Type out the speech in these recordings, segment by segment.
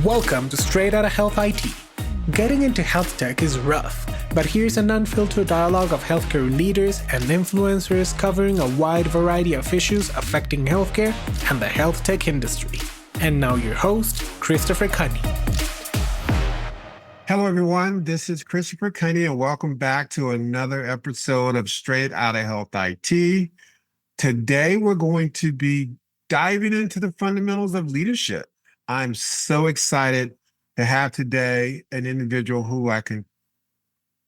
Welcome to Straight Outta Health IT. Getting into health tech is rough, but here's an unfiltered dialogue of healthcare leaders and influencers covering a wide variety of issues affecting healthcare and the health tech industry. And now your host, Christopher Cunny. Hello, everyone. This is Christopher Cunny, and welcome back to another episode of Straight Outta Health IT. Today, we're going to be diving into the fundamentals of leadership. I'm so excited to have today an individual who I can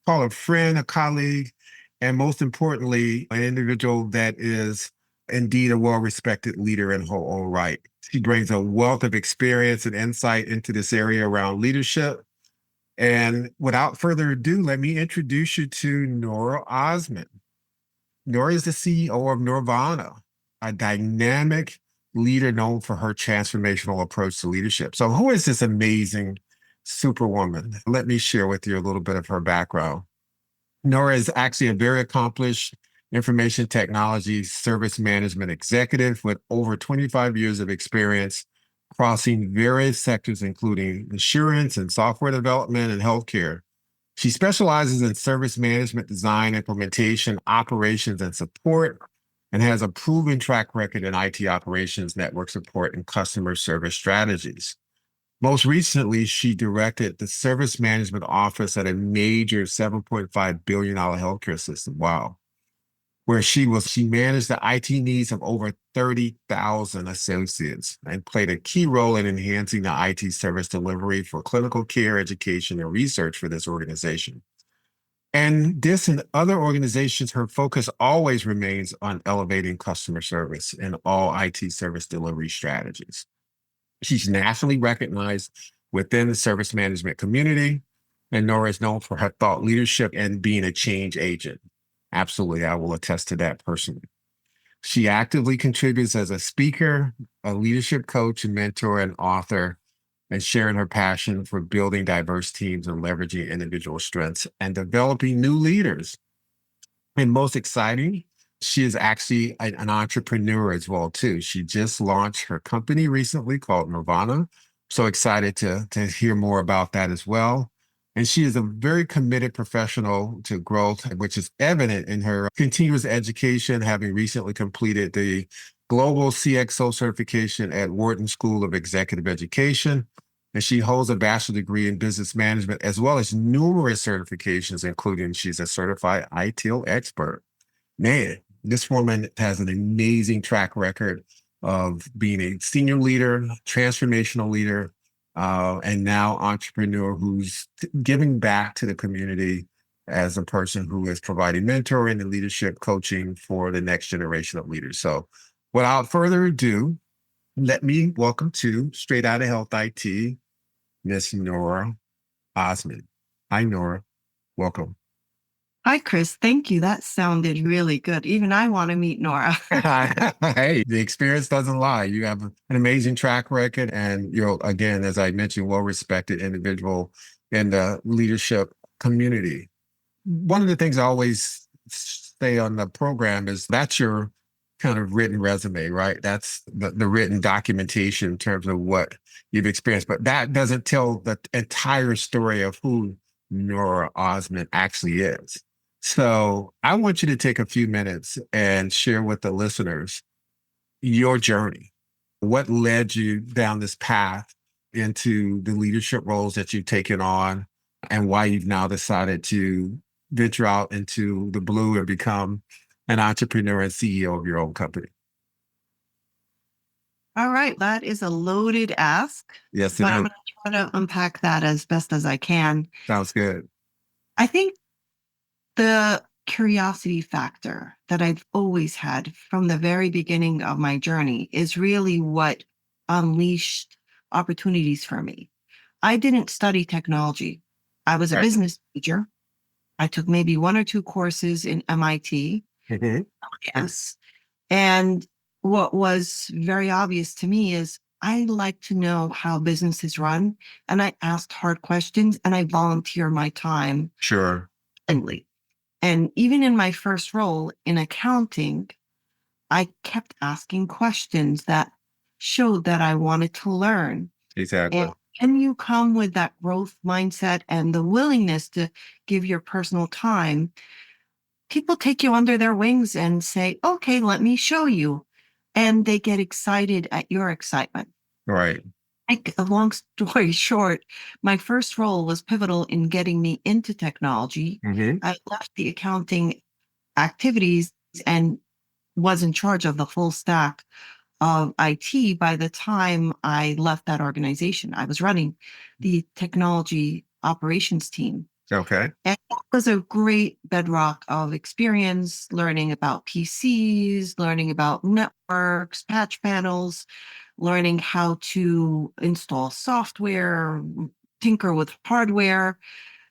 call a friend, a colleague, and most importantly, an individual that is indeed a well-respected leader in her own right. She brings a wealth of experience and insight into this area around leadership. And without further ado, let me introduce you to Nora Osman. Nora is the CEO of Norvana, a dynamic leader known for her transformational approach to leadership. So who is this amazing superwoman? Let me share with you a little bit of her background. Nora is actually a very accomplished information technology service management executive with over 25 years of experience crossing various sectors, including insurance and software development and healthcare. She specializes in service management, design, implementation, operations, and support, and has a proven track record in IT operations, network support, and customer service strategies. Most recently, she directed the service management office at a major $7.5 billion healthcare system. Wow. Where she managed the IT needs of over 30,000 associates and played a key role in enhancing the IT service delivery for clinical care, education, and research for this organization. And this and other organizations, her focus always remains on elevating customer service in all IT service delivery strategies. She's nationally recognized within the service management community, and Nora is known for her thought leadership and being a change agent. Absolutely, I will attest to that personally. She actively contributes as a speaker, a leadership coach and mentor and author, and sharing her passion for building diverse teams and leveraging individual strengths and developing new leaders. And most exciting, she is actually an entrepreneur as well, too. She just launched her company recently called Norvana. So excited to hear more about that as well. And she is a very committed professional to growth, which is evident in her continuous education, having recently completed the Global CXO certification at Wharton School of Executive Education. And she holds a bachelor's degree in business management, as well as numerous certifications, including she's a certified ITIL expert. Man, this woman has an amazing track record of being a senior leader, transformational leader, and now entrepreneur who's giving back to the community as a person who is providing mentoring and leadership coaching for the next generation of leaders. So without further ado, let me welcome to Straight Outta Health IT, Miss Nora Osman. Hi, Nora. Welcome. Hi, Chris. Thank you. That sounded really good. Even I want to meet Nora. Hey, the experience doesn't lie. You have an amazing track record, and you're, again, as I mentioned, well-respected individual in the leadership community. One of the things I always say on the program is that's your kind of written resume, right? That's the written documentation in terms of what you've experienced, but that doesn't tell the entire story of who Nora Osman actually is. So I want you to take a few minutes and share with the listeners your journey. What led you down this path into the leadership roles that you've taken on, and why you've now decided to venture out into the blue and become an entrepreneur and CEO of your own company. All right. That is a loaded ask. Yes, but I'm going to try to unpack that as best as I can. Sounds good. I think the curiosity factor that I've always had from the very beginning of my journey is really what unleashed opportunities for me. I didn't study technology. I was a business major. I took maybe one or two courses in MIT. Mm-hmm. Yes. And what was very obvious to me is I like to know how businesses run, and I asked hard questions, and I volunteer my time. Sure. And even in my first role in accounting, I kept asking questions that showed that I wanted to learn. Exactly. And Can you come with that growth mindset and the willingness to give your personal time? People take you under their wings and say, okay, let me show you. And they get excited at your excitement. Right. Like a long story short, my first role was pivotal in getting me into technology. Mm-hmm. I left the accounting activities and was in charge of the full stack of IT by the time I left that organization. I was running the technology operations team. Okay. And that was a great bedrock of experience, learning about PCs, learning about networks, patch panels, learning how to install software, tinker with hardware,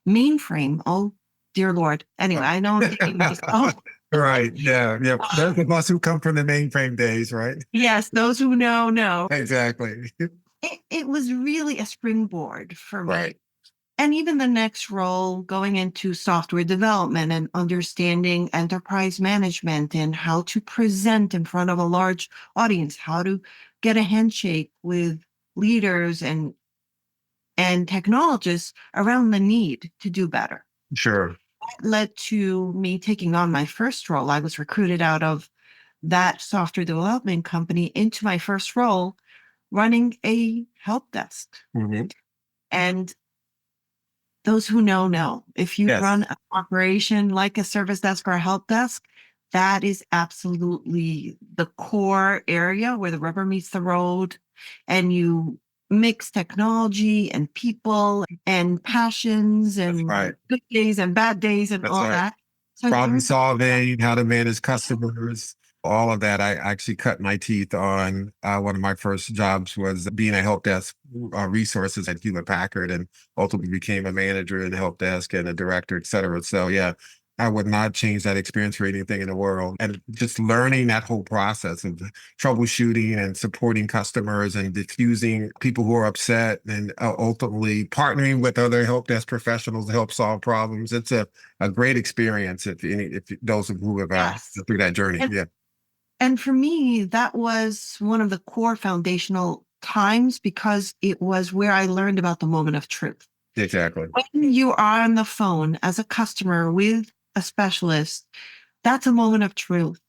mainframe. Oh, dear Lord. Anyway, I know I'm dating myself. Right. Yeah. Yeah. Those of us who come from the mainframe days, right? Yes, those who know. Exactly. It was really a springboard for me. Right. And even the next role, going into software development and understanding enterprise management and how to present in front of a large audience, how to get a handshake with leaders and technologists around the need to do better. Sure. That led to me taking on my first role. I was recruited out of that software development company into my first role running a help desk. Mm-hmm. And those who know. If you Yes. run an operation like a service desk or a help desk, that is absolutely the core area where the rubber meets the road, and you mix technology and people and passions That's and right. good days and bad days and That's all right. that. So I Problem learned solving, how to manage customers, all of that. I actually cut my teeth on. One of my first jobs was being a help desk resources at Hewlett Packard, and ultimately became a manager in the help desk and a director, et cetera. So yeah, I would not change that experience for anything in the world. And just learning that whole process of troubleshooting and supporting customers and diffusing people who are upset, and ultimately partnering with other help desk professionals to help solve problems. It's a great experience if those who have yes. through that journey. And, Yeah, and for me, that was one of the core foundational times because it was where I learned about the moment of truth. exactly. When you are on the phone as a customer with a specialist, that's a moment of truth.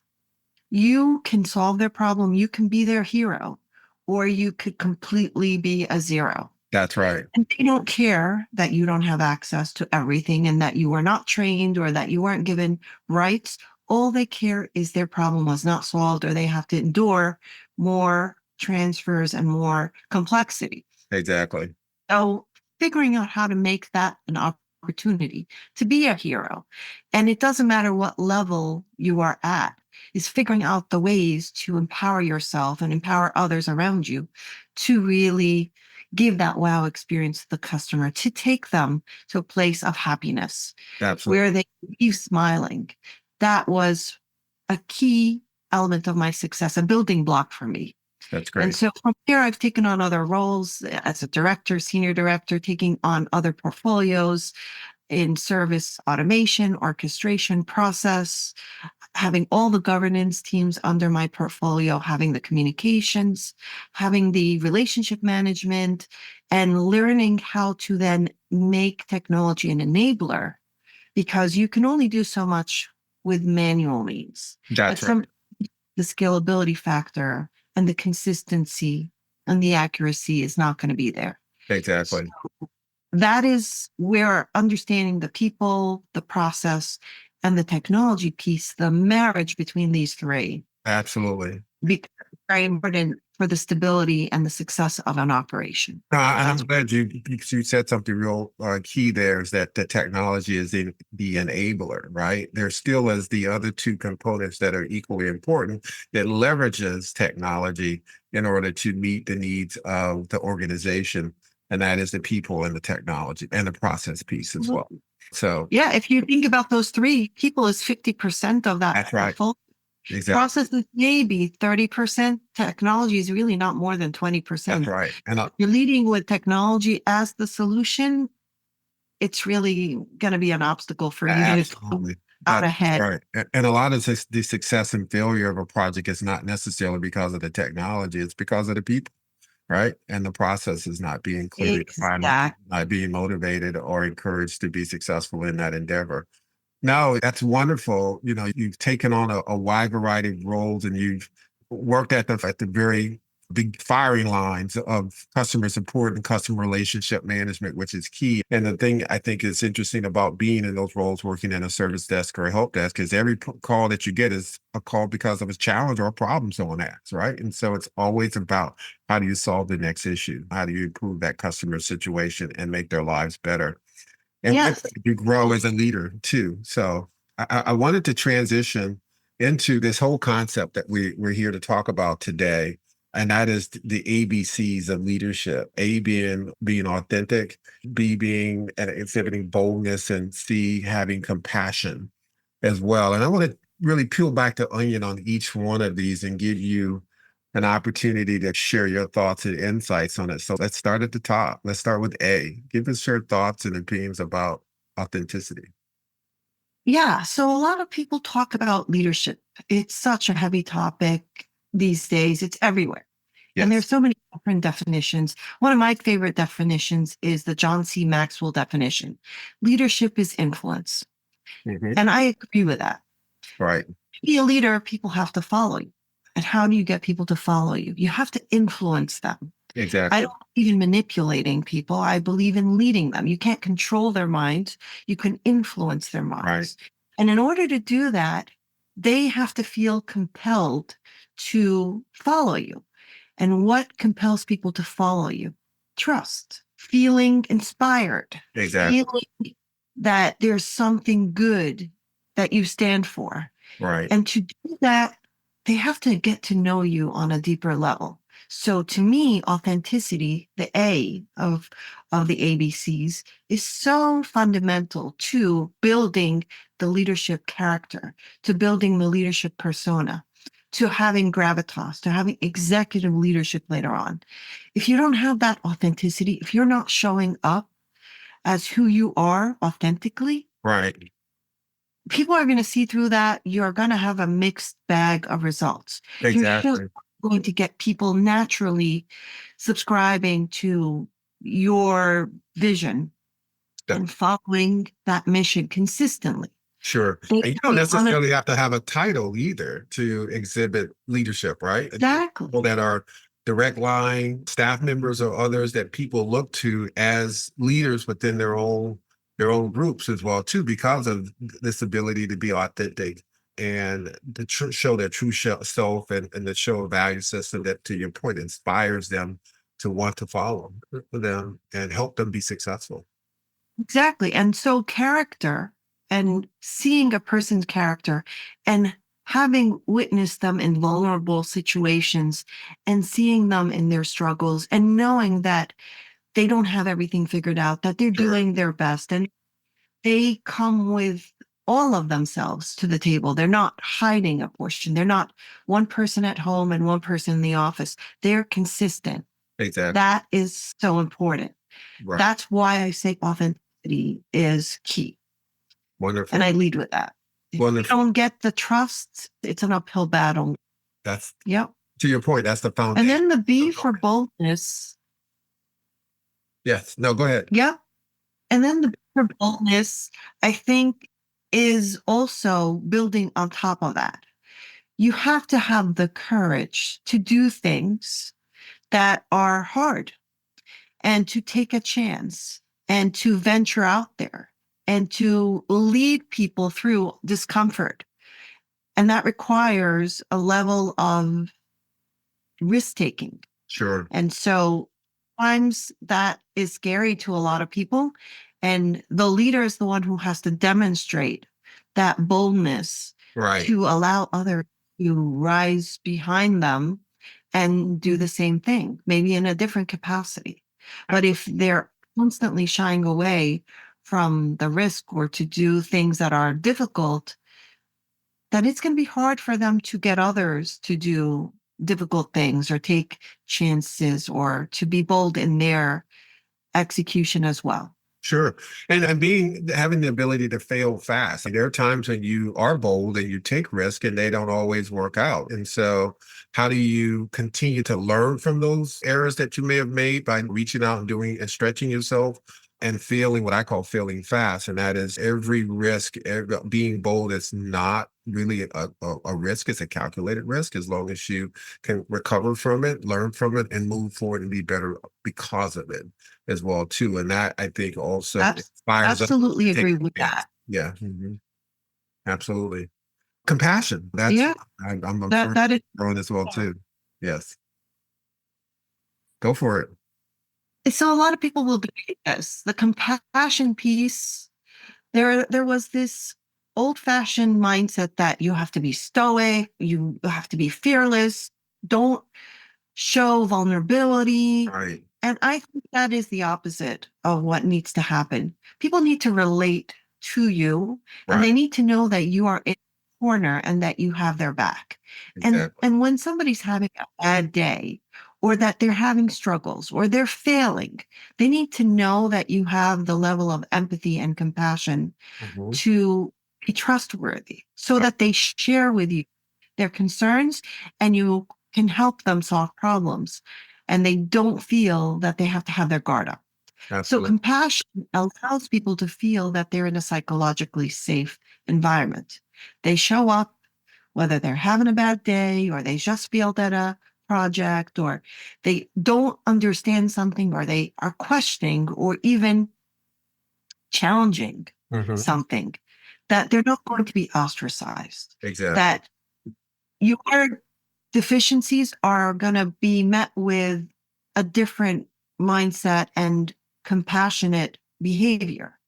You can solve their problem, you can be their hero, or you could completely be a zero. That's right. And they don't care that you don't have access to everything and that you were not trained or that you weren't given rights. All they care is their problem was not solved or they have to endure more transfers and more complexity. Exactly. So figuring out how to make that an opportunity to be a hero. And it doesn't matter what level you are at, is figuring out the ways to empower yourself and empower others around you to really give that wow experience to the customer, to take them to a place of happiness Absolutely. where they leave smiling. That was a key element of my success, a building block for me. That's And great. so from there, I've taken on other roles as a director, senior director, taking on other portfolios in service automation, orchestration, process, having all the governance teams under my portfolio, having the communications, having the relationship management, and learning how to then make technology an enabler because you can only do so much with manual means. At That's right. some the scalability factor and the consistency and the accuracy is not going to be there. So Exactly. that is where understanding the people, the process, and the technology piece, the marriage between these three, Absolutely. becomes very important for the stability and the success of an operation. And I'm glad you said something real key there, is that the technology is the enabler, right? There still is the other two components that are equally important that leverages technology in order to meet the needs of the organization. And that is the people and the technology and the process piece as well. So Yeah, if you think about those three, people is 50% of that that's right. portfolio. Exactly. Process is maybe 30%. Technology is really not more than 20%. That's right. And You're leading with technology as the solution, it's really going to be an obstacle for you to absolutely. out That's ahead. right. And a lot of the success and failure of a project is not necessarily because of the technology, it's because of the people. right? And the process is not being clearly defined, Exactly. not being motivated or encouraged to be successful in that endeavor. No, that's wonderful. You've taken on a wide variety of roles, and you've worked at the very big firing lines of customer support and customer relationship management, which is key. And the thing I think is interesting about being in those roles, working in a service desk or a help desk, is every call that you get is a call because of a challenge or a problem someone has, right? And so it's always about how do you solve the next issue? How do you improve that customer situation and make their lives better? And with Yes. that, you grow as a leader too. So I wanted to transition into this whole concept that we're here to talk about today. And that is the ABCs of leadership. A being authentic, B being and exhibiting boldness, and C having compassion as well. And I want to really peel back the onion on each one of these and give you an opportunity to share your thoughts and insights on it. So let's start at the top. Let's start with A. Give us your thoughts and opinions about authenticity. Yeah. So a lot of people talk about leadership. It's such a heavy topic these days. It's everywhere. And there's Yes. so many different definitions. One of my favorite definitions is the John C. Maxwell definition. Leadership is influence. Hmm. And I agree with that. Right. To be a leader, people have to follow you. And how do you get people to follow you? You have to influence them. I Exactly. don't believe in manipulating people. I believe in leading them. You can't control their minds. You can influence their Right. minds. And in order to do that, they have to feel compelled to follow you. And what compels people to follow you? Trust, feeling inspired, Exactly. feeling that there's something good that you stand for. Right. And to do that, they have to get to know you on a deeper level. So to me, authenticity, the A of the ABCs, is so fundamental to building the leadership character, to building the leadership persona, to having gravitas, to having executive leadership later on. If you don't have that authenticity, if you're not showing up as who you are authentically, Right. people are going to see through that. You're going to have a mixed bag of results. You're just Exactly. going to get people naturally subscribing to your vision Yeah. and following that mission consistently. Sure. They And you don't be on it. necessarily have to have a title either to exhibit leadership, right? Exactly. People that are direct line staff members or others that people look to as leaders within their own groups as well too, because of this ability to be authentic and to show their true self, and to show a value system that, to your point, inspires them to want to follow them and help them be successful. Exactly. And so character and seeing a person's character and having witnessed them in vulnerable situations and seeing them in their struggles and knowing that they don't have everything figured out, that they're Sure. doing their best and they come with all of themselves to the table. They're not hiding a portion. They're not one person at home and one person in the office. They're consistent. Exactly. That is so important. Right. That's why I say authenticity is key. Wonderful. And I lead with that. If you Wonderful. don't get the trust, it's an uphill battle. That's, Yep. to your point, that's the And foundation. then the B for boldness. Yes. No, go ahead. Yep. And then the B for boldness, I think, is also building on top of that. You have to have the courage to do things that are hard and to take a chance and to venture out there and to lead people through discomfort. And that requires a level of risk taking. Sure. And so sometimes that is scary to a lot of people. And the leader is the one who has to demonstrate that boldness Right. to allow others to rise behind them and do the same thing, maybe in a different capacity. But if they're constantly shying away from the risk or to do things that are difficult, then it's going to be hard for them to get others to do difficult things or take chances or to be bold in their execution as well. Sure. And having the ability to fail fast. There are times when you are bold and you take risk and they don't always work out. And so how do you continue to learn from those errors that you may have made by reaching out and doing and stretching yourself and feeling what I call failing fast? And that is every risk, being bold is not really a risk. It's a calculated risk as long as you can recover from it, learn from it, and move forward and be better because of it as well too. And that I think also inspires us Absolutely to take agree a with chance. that. Yeah, absolutely. Compassion. Yeah, I'm that sure that is growing as well too. Yes, go for it. so a lot of people will debate this. The compassion piece, there was this old-fashioned mindset that you have to be stoic, you have to be fearless, don't show vulnerability. Right, And I think that is the opposite of what needs to happen. People need to relate to you and right, they need to know that you are in the corner and that you have their back. And exactly. and when somebody's having a bad day or that they're having struggles or they're failing, they need to know that you have the level of empathy and compassion Mhm. to be trustworthy so that they share with you their concerns and you can help them solve problems and they don't feel that they have to have their guard up. So Absolutely. compassion allows people to feel that they're in a psychologically safe environment. They show up whether they're having a bad day or they just failed at a project or they don't understand something or they are questioning or even challenging Mhm. something, that they're not going to be ostracized, Exactly. that your deficiencies are going to be met with a different mindset and compassionate behavior.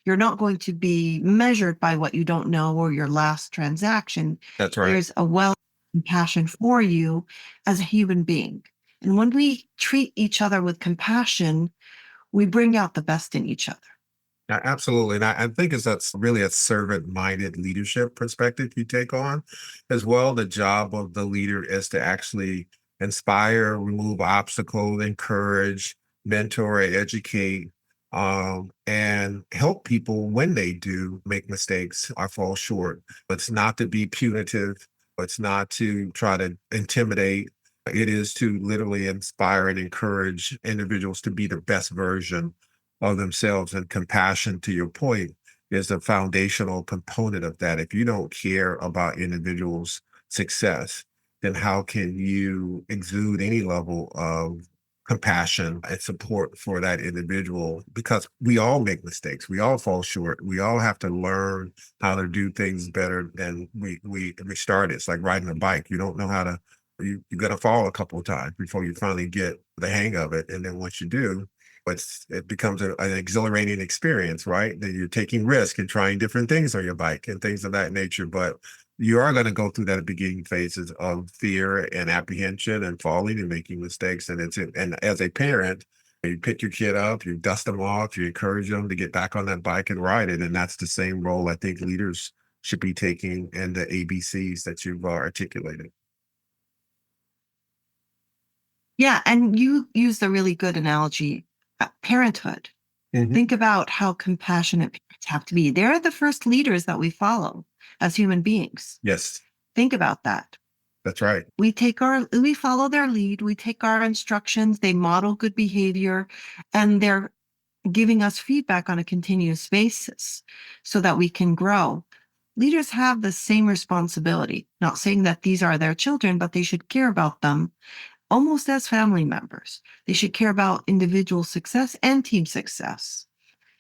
You're not going to be measured by what you don't know or your last transaction. That's right. There's a well compassion for you as a human being. And when we treat each other with compassion, we bring out the best in each other. Absolutely. And I think that's really a servant-minded leadership perspective you take on as well. The job of the leader is to actually inspire, remove obstacles, encourage, mentor, educate, and help people when they do make mistakes or fall short. It's not to be punitive. It's not to try to intimidate. It is to literally inspire and encourage individuals to be the best version of themselves, and compassion, to your point, is a foundational component of that. If you don't care about individuals' success, then how can you exude any level of compassion and support for that individual? Because we all make mistakes, we all fall short, we all have to learn how to do things better than we started. It's like riding a bike. You don't know how to, you're going to fall a couple of times before you finally get the hang of it, and then once you do, it becomes an exhilarating experience, right? That you're taking risk and trying different things on your bike and things of that nature. But you are going to go through that beginning phases of fear and apprehension and falling and making mistakes. And as a parent, you pick your kid up, you dust them off, you encourage them to get back on that bike and ride it. And that's the same role I think leaders should be taking in the ABCs that you've articulated. Yeah, and you used a really good analogy, parenthood. Mhm. Think about how compassionate parents have to be. They're the first leaders that we follow as human beings. Yes, Think about that. that's right. We follow their lead, we take our instructions, they model good behavior, and they're giving us feedback on a continuous basis so that we can grow. Leaders have the same responsibility. Not saying that these are their children, but they should care about them almost as family members. They should care about individual success and team success.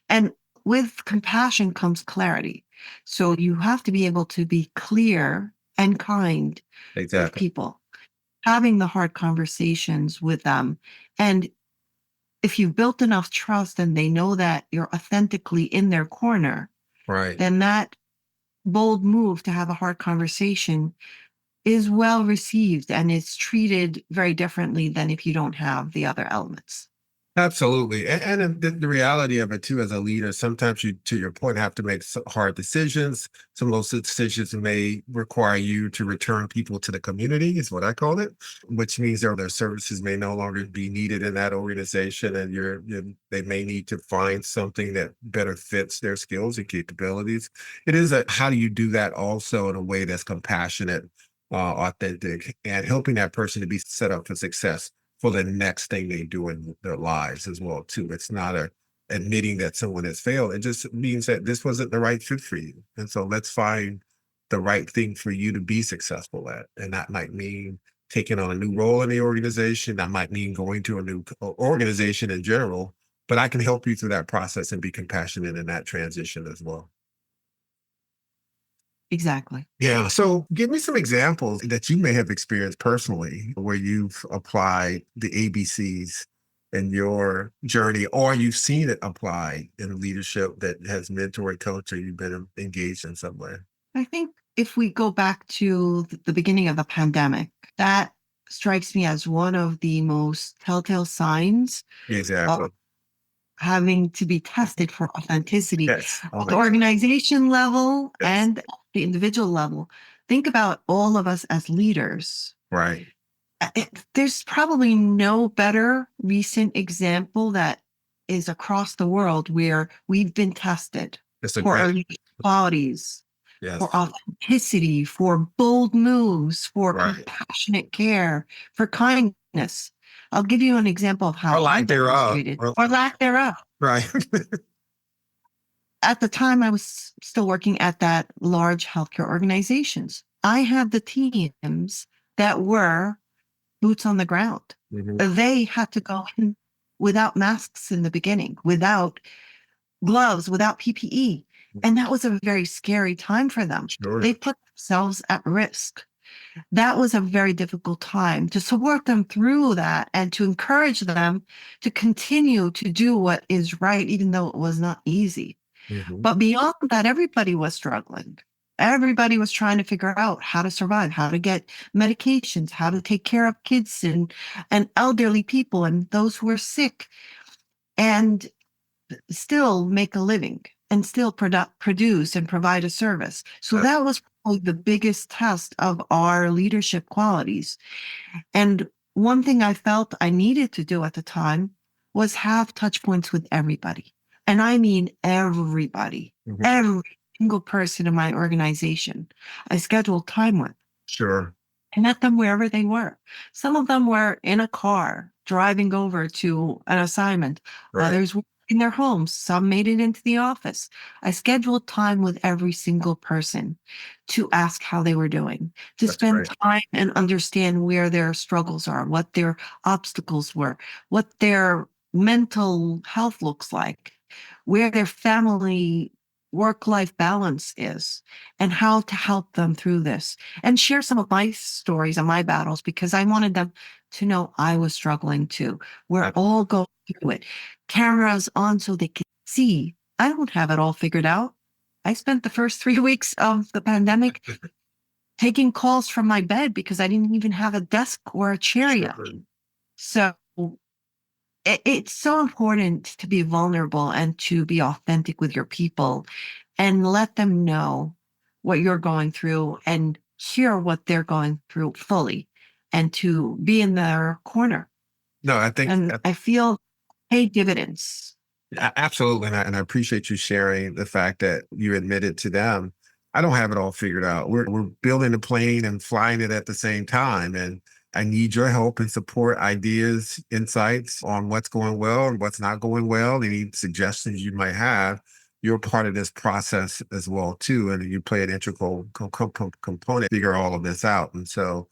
And with compassion comes clarity. So you have to be able to be clear and kind with Exactly. people, having the hard conversations with them. And if you've built enough trust and they know that you're authentically in their corner, Right. then that bold move to have a hard conversation is well received and it's treated very differently than if you don't have the other elements. Absolutely. And the reality of it too, as a leader, sometimes you, to your point, have to make hard decisions. Some of those decisions may require you to return people to the community, is what I call it, which means their services may no longer be needed in that organization. And they may need to find something that better fits their skills and capabilities. It is how do you do that also in a way that's compassionate, authentic, and helping that person to be set up for success for the next thing they do in their lives as well too. It's not admitting that someone has failed. It just means that this wasn't the right fit for you. And so let's find the right thing for you to be successful at. And that might mean taking on a new role in the organization. That might mean going to a new organization in general, but I can help you through that process and be compassionate in that transition as well. Exactly. Yeah. So give me some examples that you may have experienced personally where you've applied the ABCs in your journey, or you've seen it applied in leadership that has mentored, coached, or you've been engaged in some way. I think if we go back to the beginning of the pandemic, that strikes me as one of the most telltale signs Exactly. of having to be tested for authenticity Yes. Oh at my the organization level yes. and the individual level. Think about all of us as leaders. Right. There's probably no better recent example that is across the world where we've been tested It's a for great. our leadership qualities, for Yes. authenticity, for bold moves, for Right. compassionate care, for kindness. I'll give you an example of Or how I lack thereof. demonstrated, or lack thereof. Right. At the time, I was still working at that large healthcare organizations. I had the teams that were boots on the ground. Mhm. They had to go in without masks in the beginning, without gloves, without PPE. And that was a very scary time for them. Sure. They put themselves at risk. That was a very difficult time to support them through that and to encourage them to continue to do what is right, even though it was not easy. Mhm. But beyond that, everybody was struggling. Everybody was trying to figure out how to survive, how to get medications, how to take care of kids and elderly people and those who are sick, and still make a living and still produce and provide a service. So That- that was probably the biggest test of our leadership qualities. And one thing I felt I needed to do at the time was have touch points with everybody. And I mean everybody, Mhm. every single person in my organization. I scheduled time with. Sure. I met them wherever they were. Some of them were in a car driving over to an assignment. Right. Others were in their homes. Some made it into the office. I scheduled time with every single person to ask how they were doing, to That's spend great. time and understand where their struggles are, what their obstacles were, what their mental health looks like, where their family work-life balance is, and how to help them through this and share some of my stories and my battles because I wanted them to know I was struggling too. We're Ab- all going through it. Cameras on so they can see. I don't have it all figured out. I spent the first 3 weeks of the pandemic taking calls from my bed because I didn't even have a desk or a chair yet. Sure. So it's so important to be vulnerable and to be authentic with your people and let them know what you're going through and hear what they're going through fully and to be in their corner. No, I think And I feel pay dividends. Absolutely. And I appreciate you sharing the fact that you admitted to them, I don't have it all figured out. We're building a plane and flying it at the same time. And I need your help and support, ideas, insights on what's going well and what's not going well, any suggestions you might have. You're part of this process as well, too. And you play an integral component, figure all of this out. And so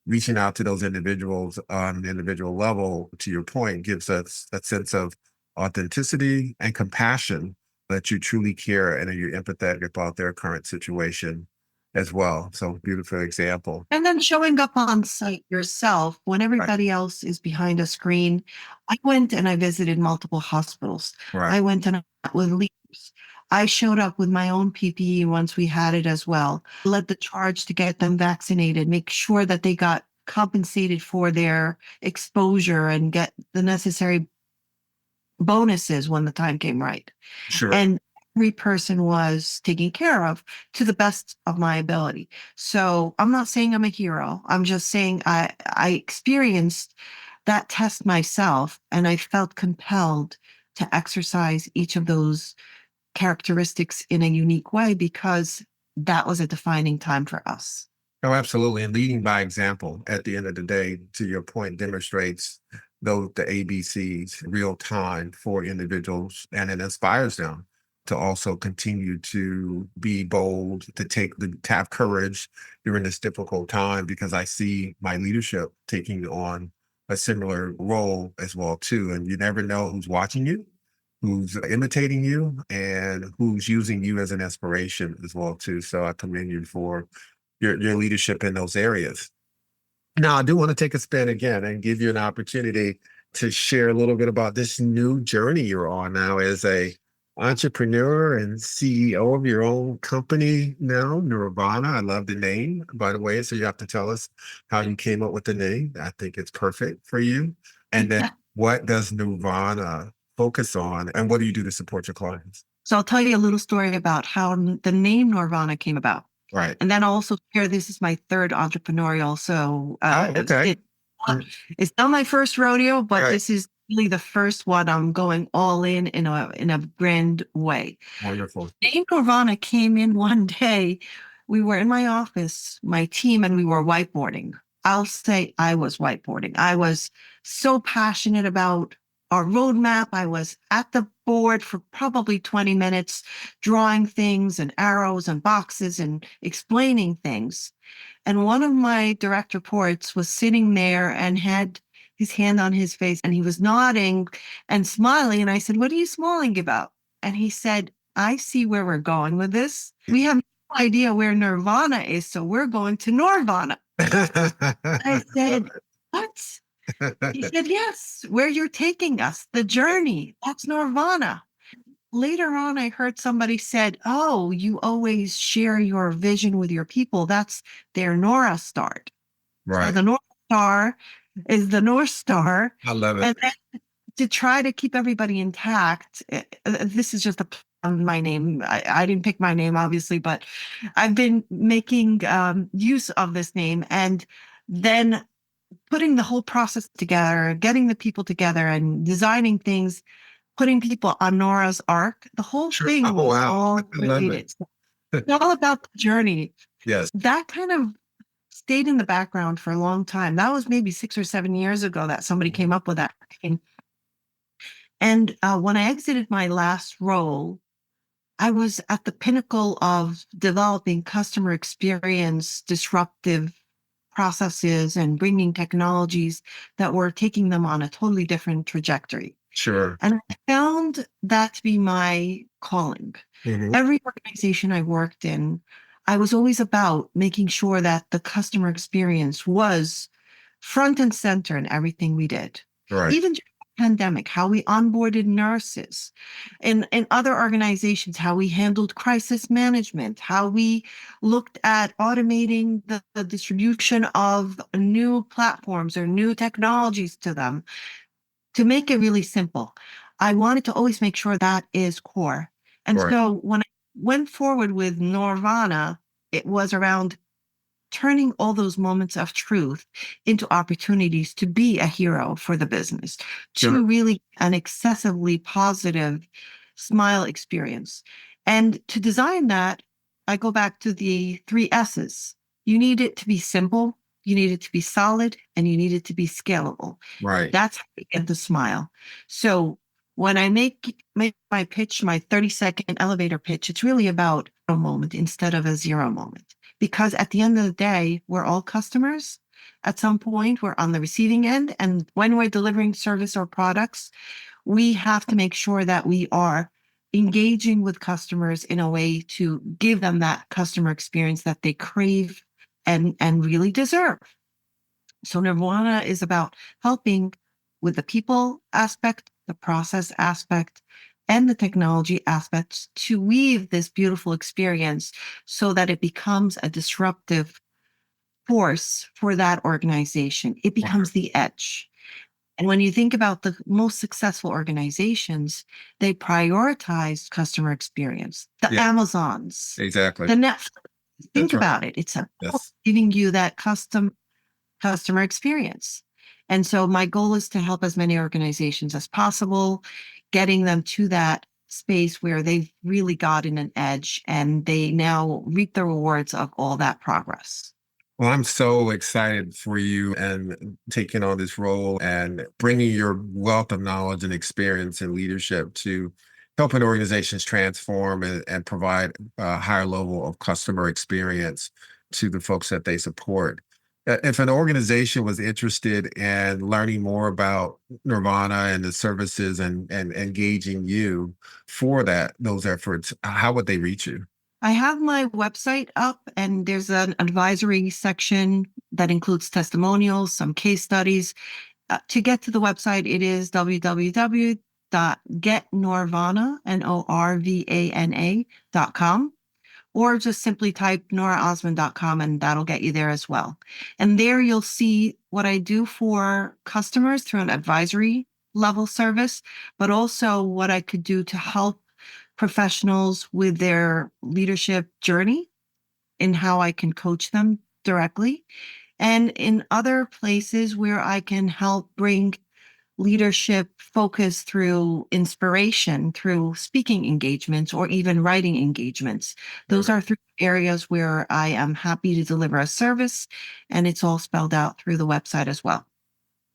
reaching out to those individuals on an individual level, to your point, gives us a sense of authenticity and compassion that you truly care and you're empathetic about their current situation as well. So beautiful example. And then showing up on site yourself when Right. everybody else is behind a screen. I went and I visited multiple hospitals. Right. I went and I met with leaders. I showed up with my own PPE once we had it as well. Led the charge to get them vaccinated, make sure that they got compensated for their exposure and get the necessary bonuses when the time came right. Sure. And every person was taken care of to the best of my ability. So I'm not saying I'm a hero. I'm just saying I experienced that test myself, and I felt compelled to exercise each of those characteristics in a unique way because that was a defining time for us. Oh, absolutely. And leading by example at the end of the day, to your point, demonstrates those the ABCs real time for individuals, and it inspires them to also continue to be bold, to have courage during this difficult time, because I see my leadership taking on a similar role as well too. And you never know who's watching you, who's imitating you, and who's using you as an inspiration as well too. So I commend you for your leadership in those areas. Now, I do want to take a spin again and give you an opportunity to share a little bit about this new journey you're on now as a entrepreneur and CEO of your own company now, Norvana. I love the name, by the way. So you have to tell us how you came up with the name. I think it's perfect for you. And then what does Norvana focus on, and what do you do to support your clients? So I'll tell you a little story about how the name Norvana came about. Right. And then I'll also share this is my third entrepreneurial. So Oh, okay. it's not my first rodeo, but Right. this is really the first one I'm going all in a grand way. Wonderful. Dave Norvana came in one day. We were in my office, my team, and we were whiteboarding. I'll say I was whiteboarding. I was so passionate about our roadmap. I was at the board for probably 20 minutes, drawing things and arrows and boxes and explaining things. And one of my direct reports was sitting there and had his hand on his face, and he was nodding and smiling. And I said, "What are you smiling about?" And he said, "I see where we're going with this. We have no idea where Nirvana is, so we're going to Norvana." I said, "What?" He said, "Yes, where you're taking us, the journey, that's Norvana." Later on, I heard somebody said, "Oh, you always share your vision with your people. That's their Nora start." So Right. the North Star is the North Star. I love it. And then to try to keep everybody intact, this is just my name. I didn't pick my name, obviously, but I've been making use of this name, and then putting the whole process together, getting the people together and designing things, putting people on Nora's arc. The whole Sure. thing Oh, was wow. all I love related. it. So it's all about the journey. Yes. That kind of stayed in the background for a long time. That was maybe 6 or 7 years ago that somebody came up with that. And when I exited my last role, I was at the pinnacle of developing customer experience, disruptive processes, and bringing technologies that were taking them on a totally different trajectory. Sure. And I found that to be my calling. Mhm. Every organization I worked in, I was always about making sure that the customer experience was front and center in everything we did. Right. Even during the pandemic, how we onboarded nurses. In other organizations, how we handled crisis management, how we looked at automating the distribution of new platforms or new technologies to them. To make it really simple, I wanted to always make sure that is core. And Right. so when I went forward with Norvana, it was around turning all those moments of truth into opportunities to be a hero for the business, Sure. to really an excessively positive smile experience. And to design that, I go back to the 3 S's. You need it to be simple, you need it to be solid, and you need it to be scalable. Right. That's how you get the smile. So when I make my pitch, my 30-second elevator pitch, it's really about a moment instead of a zero moment. Because at the end of the day, we're all customers. At some point, we're on the receiving end. And when we're delivering service or products, we have to make sure that we are engaging with customers in a way to give them that customer experience that they crave and really deserve. So Nirvana is about helping with the people aspect, the process aspect, and the technology aspects to weave this beautiful experience so that it becomes a disruptive force for that organization. It becomes the edge. And when you think about the most successful organizations, they prioritize customer experience. The Yeah, Amazons, exactly. the Netflix. That's Think right. about it. It's about Yes. giving you that customer experience. And so my goal is to help as many organizations as possible, getting them to that space where they've really gotten an edge and they now reap the rewards of all that progress. Well, I'm so excited for you and taking on this role and bringing your wealth of knowledge and experience and leadership to helping organizations transform and provide a higher level of customer experience to the folks that they support. If an organization was interested in learning more about Nirvana and the services and engaging you for those efforts, how would they reach you? I have my website up and there's an advisory section that includes testimonials, some case studies. To get to the website, it is www.getnorvana, Norvana.com, or just simply type noraosman.com and that'll get you there as well. And there you'll see what I do for customers through an advisory level service, but also what I could do to help professionals with their leadership journey and how I can coach them directly. And in other places where I can help bring leadership focus through inspiration, through speaking engagements, or even writing engagements. Those are three areas where I am happy to deliver a service, and it's all spelled out through the website as well.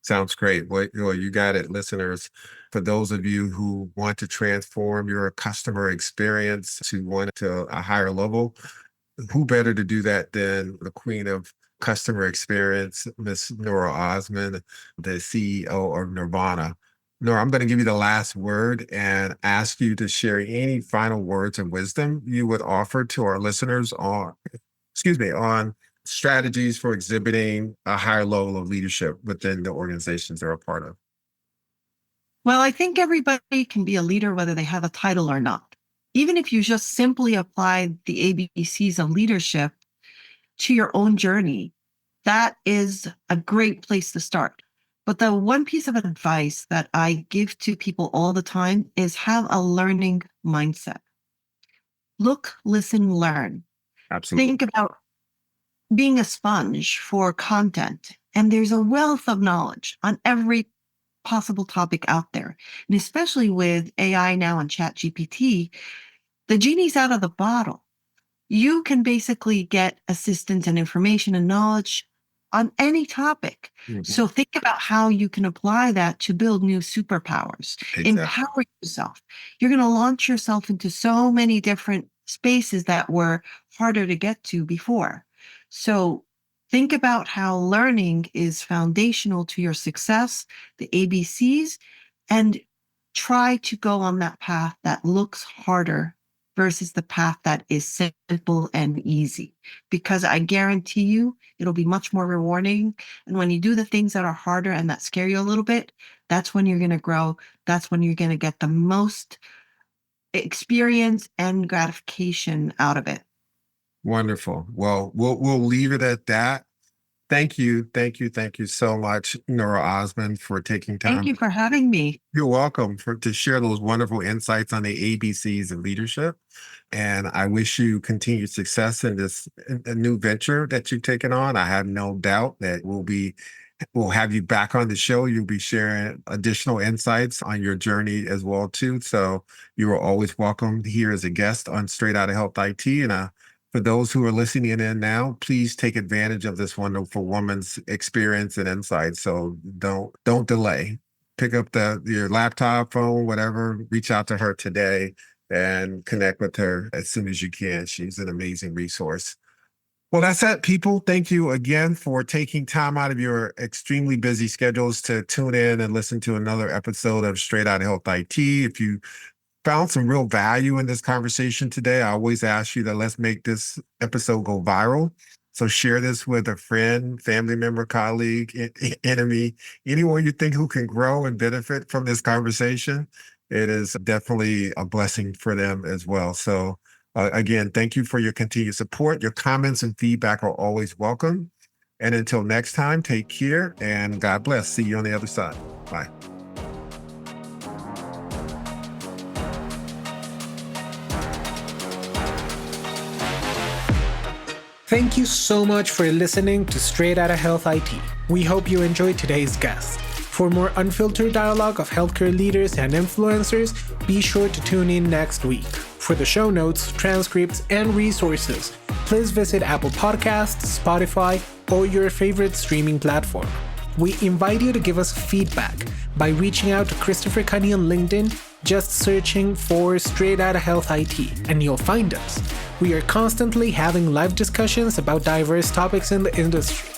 Sounds great. Well, you got it, listeners. For those of you who want to transform your customer experience to one to a higher level, who better to do that than the queen of customer experience, Miss Nora Osman, the CEO of Norvana. Nora, I'm going to give you the last word and ask you to share any final words of wisdom you would offer to our listeners on strategies for exhibiting a higher level of leadership within the organizations they're a part of. Well, I think everybody can be a leader whether they have a title or not. Even if you just simply apply the ABCs of leadership to your own journey, that is a great place to start. But the one piece of advice that I give to people all the time is have a learning mindset. Look, listen, learn. Absolutely. Think about being a sponge for content. And there's a wealth of knowledge on every possible topic out there. And especially with AI now and Chat GPT, the genie's out of the bottle. You can basically get assistance and information and knowledge on any topic. Mhm. So think about how you can apply that to build new superpowers, Exactly. empower yourself. You're going to launch yourself into so many different spaces that were harder to get to before. So think about how learning is foundational to your success, the ABCs, and try to go on that path that looks harder versus the path that is simple and easy. Because I guarantee you, it'll be much more rewarding. And when you do the things that are harder and that scare you a little bit, that's when you're going to grow. That's when you're going to get the most experience and gratification out of it. Wonderful. Well, we'll leave it at that. Thank you so much, Nora Osman, for taking Thank time. you for having me. You're welcome to share those wonderful insights on the ABCs of leadership. And I wish you continued success in this a new venture that you've taken on. I have no doubt that we'll have you back on the show. You'll be sharing additional insights on your journey as well too. So you are always welcome here as a guest on Straight Outta Health IT. And for those who are listening in now, please take advantage of this wonderful woman's experience and insights. So don't delay. Pick up your laptop, phone, whatever. Reach out to her today and connect with her as soon as you can. She's an amazing resource. Well, that's it, people. Thank you again for taking time out of your extremely busy schedules to tune in and listen to another episode of Straight Outta Health IT. If you found some real value in this conversation today, I always ask you that let's make this episode go viral. So share this with a friend, family member, colleague, enemy, anyone you think who can grow and benefit from this conversation. It is definitely a blessing for them as well. So again, thank you for your continued support. Your comments and feedback are always welcome. And until next time, take care and God bless. See you on the other side. Bye. Thank you so much for listening to Straight Outta Health IT. We hope you enjoyed today's guest. For more unfiltered dialogue of healthcare leaders and influencers, be sure to tune in next week. For the show notes, transcripts, and resources, please visit Apple Podcasts, Spotify, or your favorite streaming platform. We invite you to give us feedback by reaching out to Christopher Cunny on LinkedIn, just searching for Straight Outta Health IT, and you'll find us. We are constantly having live discussions about diverse topics in the industry.